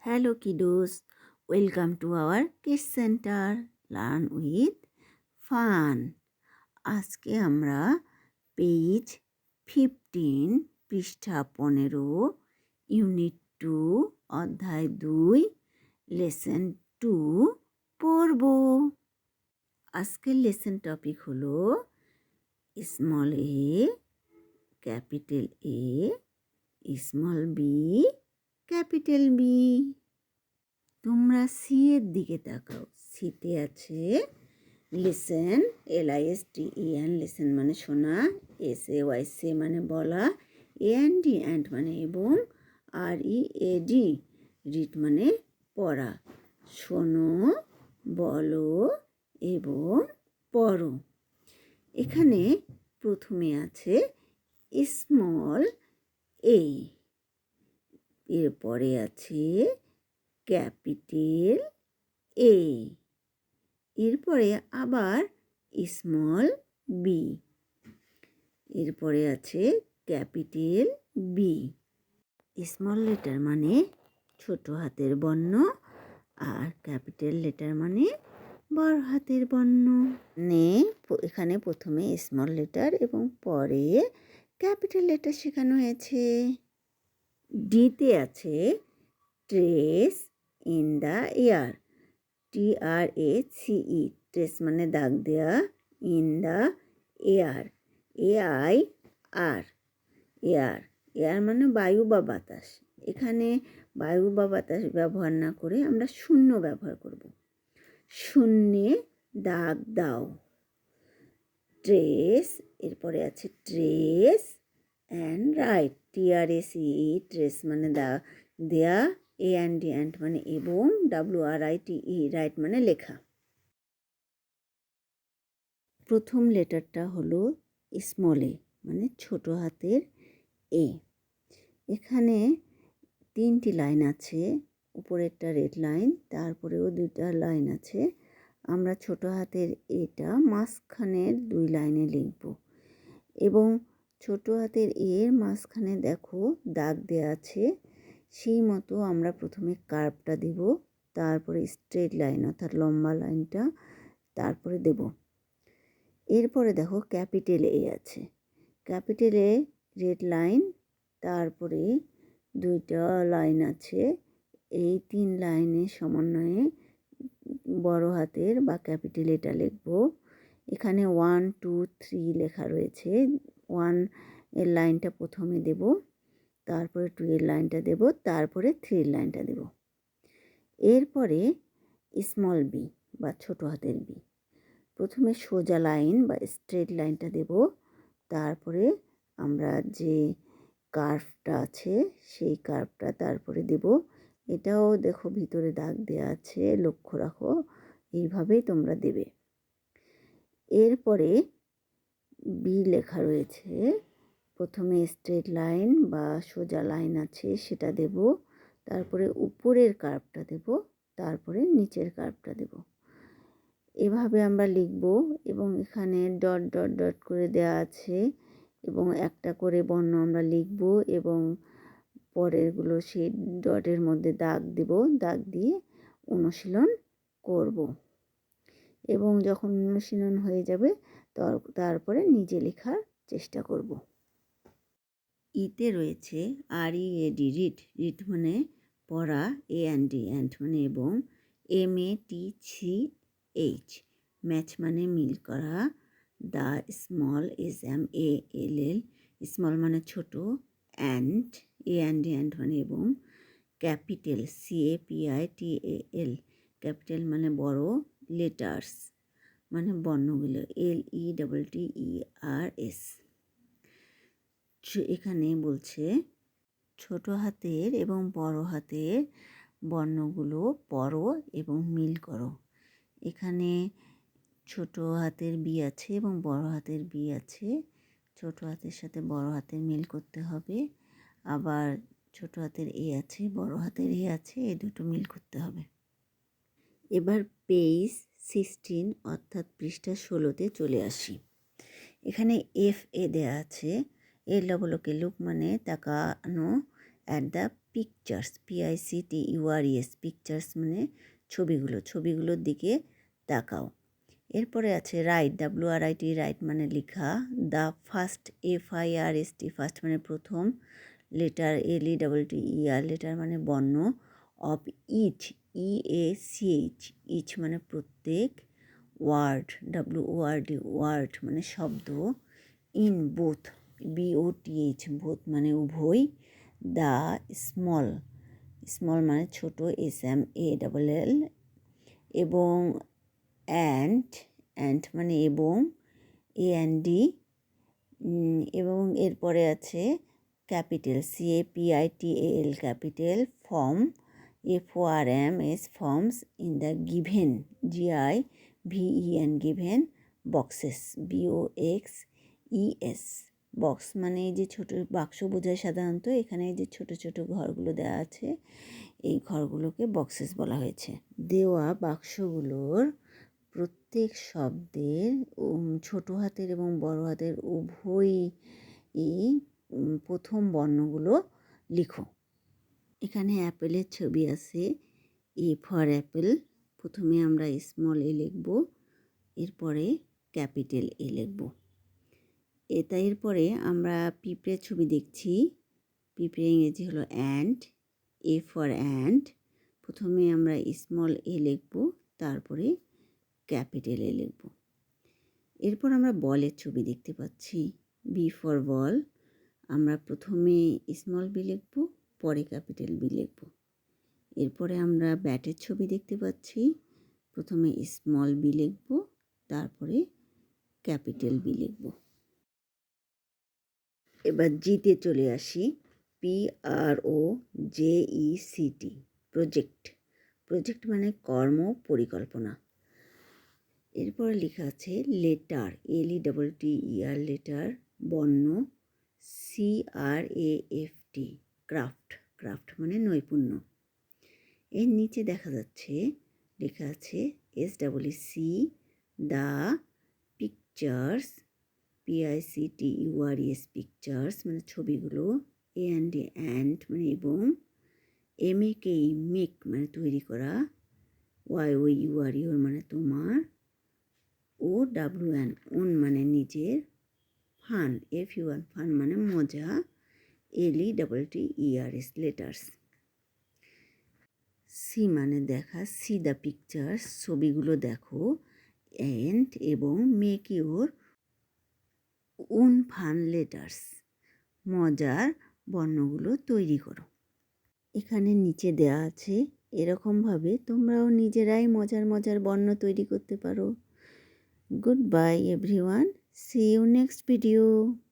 Hello kiddos, welcome to our Kids Center. Learn with Fun. আজকে আমরা page 15 পৃষ্ঠা 15 unit 2 অধ্যায় 2 লেসন 2 পড়ব। আজকের লেসন টপিক হলো small A, capital A, small B, capital B. তোমরা সি এর দিকে তাকাও। সিতে আছে লিসেন, LISTEN, লিসেন মানে শোনা, SAYC মানে বলা, AND অ্যান্ড মানে এবং, READ রিড মানে পড়া। শোনো, বলো এবং পড়ো। এখানে প্রথমে আছে স্মল এ, এরপরে আছে ক্যাপিটাল এ, এরপরে আবার স্মল বি, এরপরে আছে ক্যাপিটাল বি। স্মল লেটার মানে ছোট হাতের বর্ণ আর ক্যাপিটাল লেটার মানে বড় হাতের বর্ণ। এখানে প্রথমে স্মল লেটার এবং পরে ক্যাপিটাল লেটার শেখানো হয়েছে। ডিতে আছে trace in the air, TRACE, trace মানে দাগ দেয়া, in the air, AIR, air, air মানে বায়ু বা বাতাস। এখানে বায়ু বা বাতাস ব্যবহার না করে আমরা শূন্য ব্যবহার করব। শূন্যে দাগ দাও। ট্রেস, এরপরে আছে trace and right, TRACE, trace মানে দেয়া, AND মানে এবং, WRITE, রাইট মানে লেখা। প্রথম লেটারটা হলো স্মল এ মানে ছোট হাতের এ। এখানে 3টি লাইন আছে, উপরেরটা রেড লাইন, তারপরেও 2টা লাইন আছে। আমরা ছোট হাতের এটা মাঝখানের 2 লাইনে লিখব এবং ছোট হাতের এর মাঝখানে দেখো দাগ দেওয়া আছে, সেই মতো আমরা প্রথমে কার্ভটা দেব, তারপরে স্ট্রেট লাইন অর্থাৎ লম্বা লাইনটা তারপরে দেব। এরপরে দেখো ক্যাপিটাল এ আছে, ক্যাপিটাল এ রেড লাইন, তারপরে 2টা লাইন আছে। এই 3 লাইনের সমন্বয়ে বড় হাতের বা ক্যাপিটাল এটা লিখব। এখানে 1 2 3 লেখা রয়েছে। 1 এর লাইনটা প্রথমে দেব, তারপরে 2 এর লাইনটা দেব, তারপরে 3 এর লাইনটা দেব। এরপরে স্মল বি বা ছোট হাতের বি, প্রথমে সোজা লাইন বা স্ট্রেট লাইনটা দেব, তারপরে আমরা যে কার্ভটা আছে সেই কার্ভটা তারপরে দেব। এটাও দেখো ভিতরে দাগ দেওয়া আছে, লক্ষ্য রাখো, এইভাবেই তোমরা দেবে। এরপরে বি লেখা রয়েছে, প্রথমে স্ট্রেট লাইন বা সোজা লাইন আছে সেটা দেব, তারপরে উপরের কার্ভটা দেব, তারপরে নিচের কার্ভটা দেব। এভাবে আমরা লিখব এবং এখানে ডট ডট ডট করে দেওয়া আছে এবং একটা করে বর্ণ আমরা লিখব এবং পরেরগুলো সেই ডটের মধ্যে দাগ দেব, দাগ দিয়ে অনুশীলন করব এবং যখন অনুশীলন হয়ে যাবে তারপরে নিজে লেখার চেষ্টা করব। ইতে রয়েছে READ, রিড, রিড মানে পড়া, AND মানে এবং, MATCH, ম্যাচ মানে মিল করা, দ্য স্মল, SMALL, স্মল মানে ছোট, অ্যান্ড, AND মানে এবং, ক্যাপিটাল, CAPITAL, ক্যাপিটাল মানে বড়, লেটার্স মানে বর্ণগুলো, LETTERS। এখানে বলছে ছোট হাতের এবং বড় হাতের বর্ণগুলো পড়ো এবং মিল করো। এখানে ছোট হাতের বি আছে এবং বড় হাতের বি আছে, ছোট হাতের সাথে বড় হাতের মিল করতে হবে, আবার ছোট হাতের এ আছে, বড় হাতের এ আছে, এই দুটো মিল করতে হবে। এবার পেজ 16 অর্থাৎ পৃষ্ঠা 16তে চলে আসি। এখানে FA দেয়া আছে, এর লবলোকে লুক মানে তাকানো, at the pictures, PICTURES, pictures মানে ছবিগুলোর দিকে তাকাও। এরপরে আছে রাইট, WRIT, রাইট মানে লেখা। দ্য ফার্স্ট, FIRST, ফার্স্ট মানে প্রথম। লেটার, LETTER, লেটার মানে বর্ণ। অফ ইচ, EACH, ইচ মানে প্রত্যেক। ওয়ার্ড, WORD, ওয়ার্ড মানে শব্দ। ইন, বোথ, BOTH, বোথ মানে উভয়। দ্য স্মল, স্মল মানে ছোট, SMALL, এবং অ্যান্ড মানে এবং, AND, এবং এরপরে আছে capital, CAPITAL, capital. Form, FORMS, forms. In the given, GIVEN, given. Boxes, BOXES, box মানে এই যে ছোটো বাক্স বোঝায় সাধারণত। এখানে এই যে ছোট ছোট ঘরগুলো দেওয়া আছে, এই ঘরগুলোকে বক্সেস বলা হয়েছে। দেওয়া বাক্সগুলোর প্রত্যেক শব্দের ছোট হাতের এবং বড় হাতের উভয়ই প্রথম বর্ণগুলো লিখো। এখানে অ্যাপেলের ছবি আছে, A ফর অ্যাপেল। প্রথমে আমরা স্মল এ লিখব, এরপরে ক্যাপিটাল এ লিখব। এরপরে আমরা পিঁপড়ের ছবি দেখছি। পিঁপড়ে ইংরেজি হলো অ্যান্ড, A ফর অ্যান্ড। প্রথমে আমরা স্মল এ লিখব, তারপরে ক্যাপিটাল এ লিখব। এরপর আমরা বলের ছবি দেখতে পাচ্ছি, B ফর বল। আমরা প্রথমে স্মল বি লিখব, পরে ক্যাপিটাল বি লিখব। এরপরে আমরা ব্যাটের ছবি দেখতে পাচ্ছি, প্রথমে স্মল বি লিখব, তারপরে ক্যাপিটাল বি লিখব। এবার জিতে চলে আসি, PROJECT, প্রজেক্ট। প্রজেক্ট মানে কর্ম, পরিকল্পনা। এরপর লেখা আছে লেটার, LETTER, লেটার। বর্ণ, CRAFT, ক্রাফট। ক্রাফট মানে নৈপুণ্য। এর নিচে দেখা যাচ্ছে লেখা আছে SEEC, the pictures, PICTURES, pictures মানে ছবিগুলো। AND মানে এবং। MAKE, মেক মানে তৈরি করা। YOUR মানে তোমার। OWN, ওন মানে নিজের। ফান, FUN, ফান মানে মজা। LETTERS, letters. সি মানে দেখা, সি দ্য পিকচার্স, ছবিগুলো দেখো। অ্যান্ড এবং make your own fun letters, মজার বর্ণগুলো তৈরি করো। এখানে নিচে দেওয়া আছে, এরকমভাবে তোমরাও নিজেরাই মজার মজার বর্ণ তৈরি করতে পারো। Goodbye everyone. See you next video.